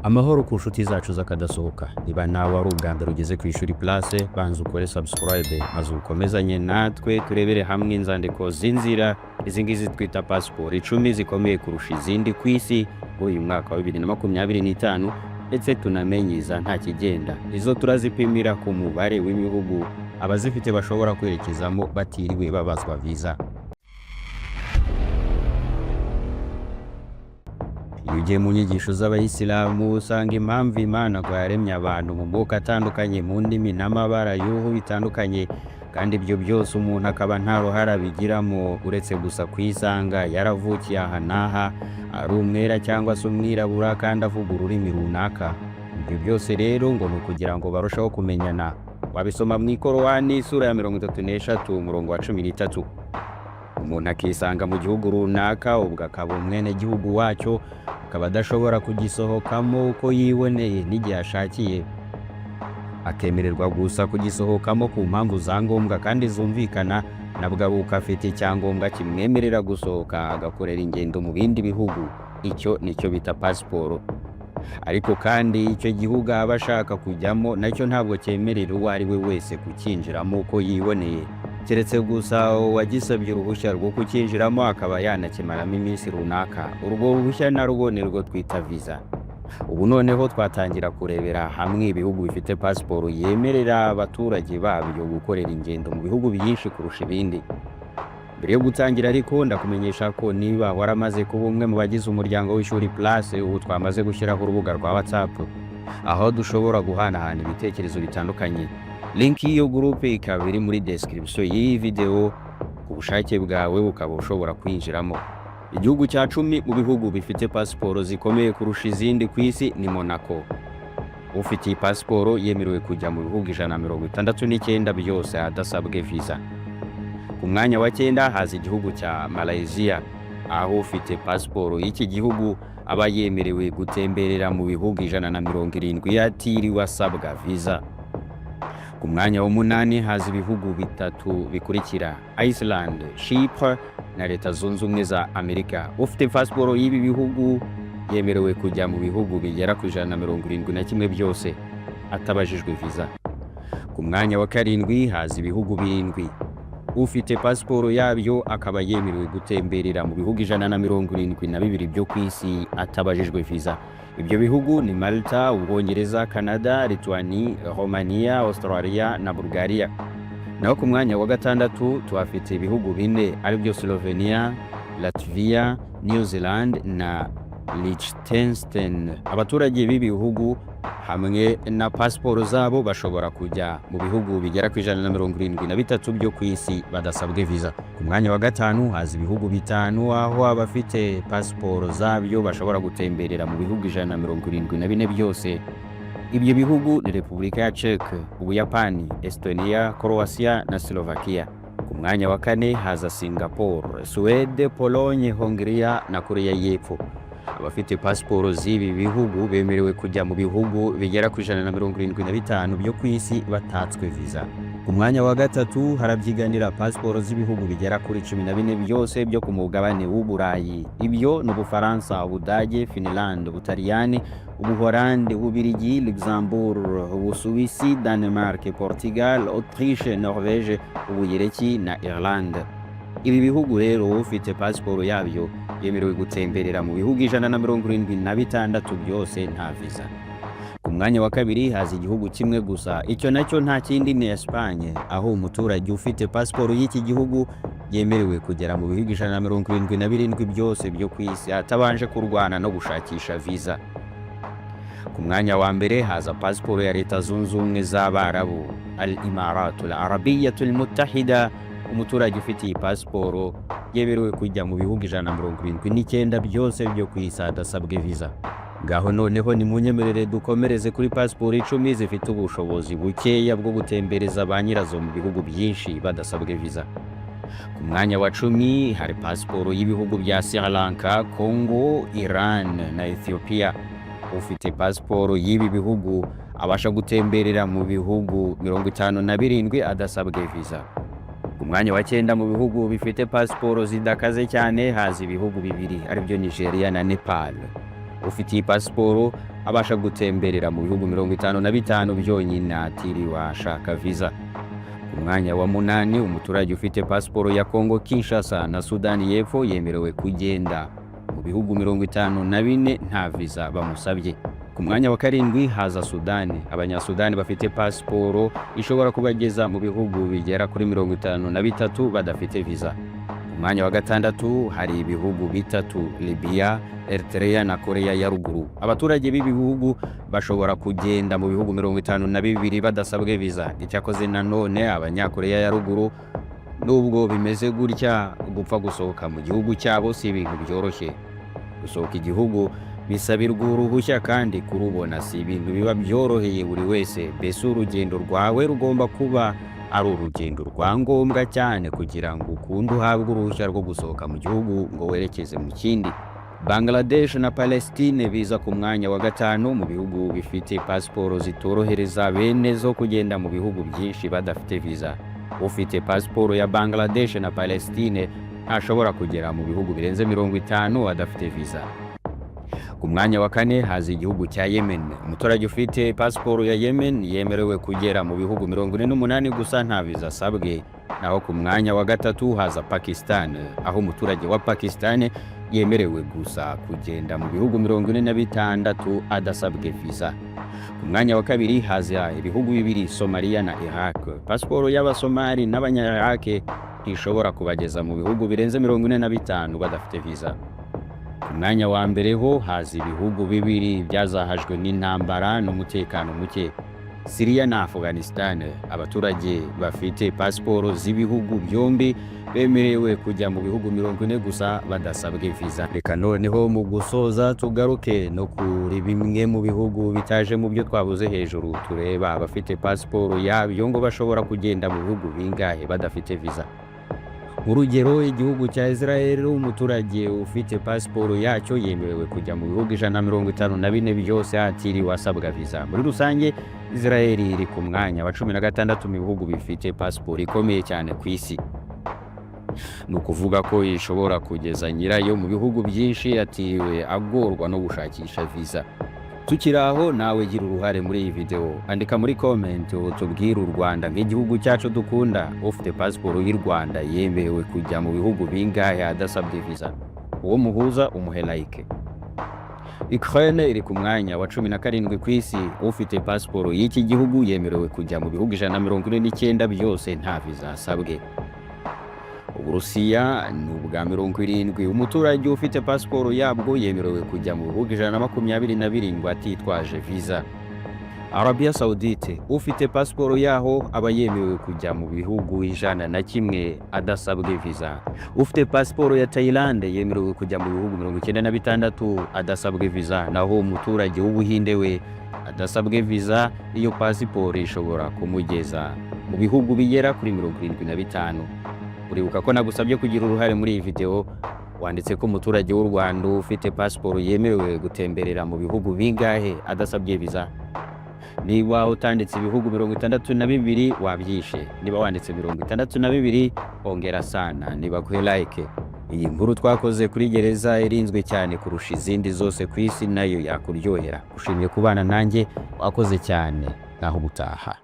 Amahoro ku nshuti zacu z'akadasohoka, niba nawe ari ubwa mbere ugeze ku ishuri Place banza ukore subscribe maze ukomezanye natwe turebere hamwe inzandiko z'inzira izi ngizi twita passport 10 zikomeye kurusha izindi ku isi uyu mwaka wa 2025 ndetse tunamenyiza nta kigenda. Izo turazipimira ku mubare w'imihugu abazifite bashobora kwerekezamo batiriwe babazwa visa. Ugiye mu nyigisho z'abayisilamu usanga impamvu Imana ko yaremye abantu mu moko atandukanye mu ndimi n'amabara y'uruhu bitandukanye, kandi ibyo byose umuntu akaba nta ruhara bigiramo uretse gusa kwisanga yaravukiye aha n'aha ari umwera cyangwa se umwirabura kandi avuga ururimi runaka. Ibyo byose rero ngo ni ukugira ngo barusheho kumenyana. Wabisoma mu Ikorowani sura ya 33 umurongo wa 13. Umuntu akisanga mu gihugu runaka ubwo akaba umwene gihugu wacyo akaba adashobora kugisohokamo uko yiboneye n'igihe ashakiye, akemererwa gusa kugisohokamo ku mpamvu za ngombwa kandi zumvikana, nabwo abuka afite icyangombwa kimwemerera gusohoka agakorera ingendo mu bindi bihugu. Icyo nicyo bita pasiporo. Ariko kandi icyo gihugu aba ashaka kujyamo nacyo ntabwo cyemerera uwo ari we wese kukinjiramo uko yiboneye, keretse gusa wagisabye uruhushya rwo kukinjiramo akaba yanakimaramo iminsi runaka. Urwo ruhushya narwo nirwo twita visa. Ubu noneho twatangira kurebera hamwe ibihugu bifite pasiporo yemerera abaturage babyo gukorera ingendo mu bihugu byinshi kurusha ibindi. Mbere yo gutangira ariko ndakumenyesha ko niba waramaze kuba umwe mu bagize umuryango w'ishuri Place, ubu twamaze gushyiraho urubuga rwa WhatsApp aho dushobora guhanahana ibitekerezo bitandukanye. Link y'iyo groupe ikaba iri muri description y'iyi video, ku bushake bwawe ukaba ushobora kwinjiramo. Igihugu cya 10 mu bihugu bifite pasiporo zikomeye kurusha izindi ku isi ni Monaco. Ufite pasiporo yemerewe kujya mu bihugu 169 byose adasabwe visa. Ku mwanya wa 9 haza igihugu cya Malaysia, aho ufite pasiporo y'iki gihugu aba yemerewe gutemberera mu bihugu 170 atiriwe asabwa visa. Ku mwanya wa 8 haza ibihugu bitatu bikurikira: Iceland, Chypre na Leta Zunze Ubumwe za Amerika. Ufite pasiporo y'ibi bihugu yemerewe kujya mu bihugu bigera ku 171 byose atabajijwe visa. Ku mwanya wa 7 haza ibihugu 7. Ufite pasiporo yabyo akaba yemerewe gutemberera mu bihugu 172 byo ku isi atabajijwe visa. Ibyo bihugu ni Malta, Ubwongereza, Canada, Lithuania, Romania, Australia na Bulgaria. Naho ku mwanya wa 6 tuhafite ibihugu 4 ari byo Slovenia, Latvia, New Zealand na Liechtenstein. Abaturage b'ibi bihugu hamwe na pasiporo zabo bashobora kujya mu bihugu bigera ku 173 byo ku isi badasabwe visa. Ku mwanya wa 5 haza ibihugu 5 aho abafite pasiporo zabyo bashobora gutemberera mu bihugu 174 byose. Ibyo bihugu ni Repubulika ya Czech, Ubuyapani, Estonia, Croatia na Slovakia. Ku mwanya wa 4 haza Singapore, Sweden, Pologne, Hungria na Korea y'Epfo. Abafite pasiporo z'ibi bihugu bemerewe kujya mu bihugu bigera ku 175 byo ku isi batatswe visa. Ku mwanya wa 3 harabyiganira pasiporo z'ibihugu bigera kuri 14 byose byo ku mugabane w'Uburayi. Ibyo ni Ubufaransa, Ubudage, Finland, Ubutaliyani, Ubuholandi, Ububirigi, Luxembourg, Ubusuwisi, Denmark, Portugal, Autriche, Norvège, Ubuyireki na Irlande. Ibi bihugu rero ufite pasiporo yabyo yemerewe gutemberera mu bihugu 176 byose nta visa. Ku mwanya wa 2 haza igihugu kimwe gusa, icyo nacyo nta kindi ni Espagne, aho umuturage ufite pasiporo y'iki gihugu yemerewe kugera mu bihugu 177 byose byo ku isi atabanje kurwana no gushakisha visa. Ku mwanya wa 1 haza pasiporo ya Leta Zunze Ubumwe z'Abarabu, Al-Imaratul Arabiyyatul Muttahida. Umuturage ufite iyi pasiporo yemerewe kujya mu bihugu 179 byose byo ku isi adasabwe visa. Ngaho noneho ni munyemerere dukomereze kuri pasiporo 10 zifite ubushobozi bukeya bwo gutembereza ba nyirazo mu bihugu byinshi badasabwe visa. Ku mwanya wa 10 hari pasiporo y'ibihugu bya Sri Lanka, Congo, Iran na Ethiopia. Ufite pasiporo y'ibi bihugu abasha gutemberera mu bihugu 57 adasabwe visa. Ku mwanya wa 9 mu bihugu bifite pasiporo zidakaze cyane haza ibihugu 2 ari byo Nigeria na Nepal. ufitiye pasiporo abasha gutemberera mu bihugu 55 byonyine atiriwe ashaka visa. Ku mwanya wa 8 umuturage ufite pasiporo ya Kongo Kinshasa na Sudani y'Epfo yemerewe kugenda mu bihugu 54 nta visa bamusabye. Ku mwanya wa 7 haza Sudani. Abanyasudani bafite pasiporo ishobora kubageza mu bihugu bigera kuri 53 badafite visa. Ku mwanya wa 6 hari ibihugu bitatu, Libya, Eritrea na Korea ya Ruguru. Abaturage b'ibi bihugu bashobora kugenda mu bihugu 52 badasabwe visa. Icyakoze nanone abanyakoreya ya Ruguru nubwo bimeze gutya, gupfa gusohoka mu gihugu cyabo si ibintu byoroshye. Gusohoka igihugu bisabirwa uruhushya kandi kurubona si ibintu biba byoroheye buri wese. Mbese urugendo rwawe rugomba kuba ari urugendo rwa ngombwa cyane kugira ngo ukunde uhabwe uruhushya rwo gusohoka mu gihugu ngo werekeze mu kindi. Bangladesh na Palestine biza ku mwanya wa 5 mu bihugu bifite pasiporo zitorohereza bene zo kugenda mu bihugu byinshi badafite visa. Ufite pasiporo ya Bangladesh na Palestine ntashobora kugera mu bihugu birenze 50 adafite visa. Ku mwanya wa 4 haza igihugu cya Yemen. Umuturage ufite pasiporo ya Yemen yemerewe kugera mu bihugu 48 gusa nta visa asabwe. Naho ku mwanya wa 3 haza Pakistan, aho umuturage wa Pakistan yemerewe gusa kugenda mu bihugu 46 adasabwe visa. Ku mwanya wa 2 haza ibihugu bibiri, Somalia na Iraq. Pasiporo y'Abasomali n'Abanya-Iraq ntishobora kubageza mu bihugu birenze 45 badafite visa. Ku mwanya wa mbere ho haza ibihugu bibiri byazahajwe n'intambara n'umutekano muke, Syria na Afghanistan. Abaturage bafite pasiporo z'ibihugu byombi bemerewe kujya mu bihugu 40 gusa badasabwe visa. Reka noneho mu gusoza tugaruke no kuri bimwe mu bihugu bitaje mu byo twavuze hejuru. Tureba abafite pasiporo yabyo ngo bashobora kugenda mu bihugu bingahe badafite visa. Urugero, igihugu cya Israel, umuturage ufite pasiporo yacyo yemerewe kujya mu bihugu 154 byose atiriwe asabwa visa. Muri rusange Israel iri ku mwanya wa 16 mu bihugu bifite pasiporo ikomeye cyane ku isi. Ni ukuvuga ko ishobora kugeza nyirayo mu bihugu byinshi atiriwe agorwa no gushakisha visa. Tukiraho nawe gira uruhare muri iyi video, andika muri comment utubwire u Rwanda nk'igihugu cyacu dukunda ufite pasiporo y'u Rwanda yemerewe kujya mu bihugu bingahe adasabwe visa. Uwo muhuza umuhe like. Ukraine iri ku mwanya wa 17 ku isi, ufite pasiporo y'iki gihugu yemerewe kujya mu bihugu 149 byose nta visa asabwe. Uburusiya ni ubwa 70, umuturage ufite pasiporo yabwo yemerewe kujya mu bihugu 127 atitwaje visa. Arabia Saudite, ufite pasiporo yaho aba yemerewe kujya mu bihugu 101 adasabwe visa. Ufite pasiporo ya Thailand yemerewe kujya mu bihugu 96 adasabwe visa. Naho umuturage w'Ubuhinde we adasabwe visa, iyo pasiporo ishobora kumugeza mu bihugu bigera kuri 75. Uribuka ko nagusabye kugira uruhare muri iyi video, wanditse ko umuturage w'u Rwanda ufite pasiporo yemerewe gutemberera mu bihugu bingahe adasabye visa. Niba utanditse ibihugu 62 wabyishe, niba wanditse 62 ongera sana, niba kuri like. Iyi nkuru twakoze kuri gereza irinzwe cyane kurusha izindi zose ku isi nayo yakuryohera. Ushimye kubana nanjye, wakoze cyane, naho ubutaha.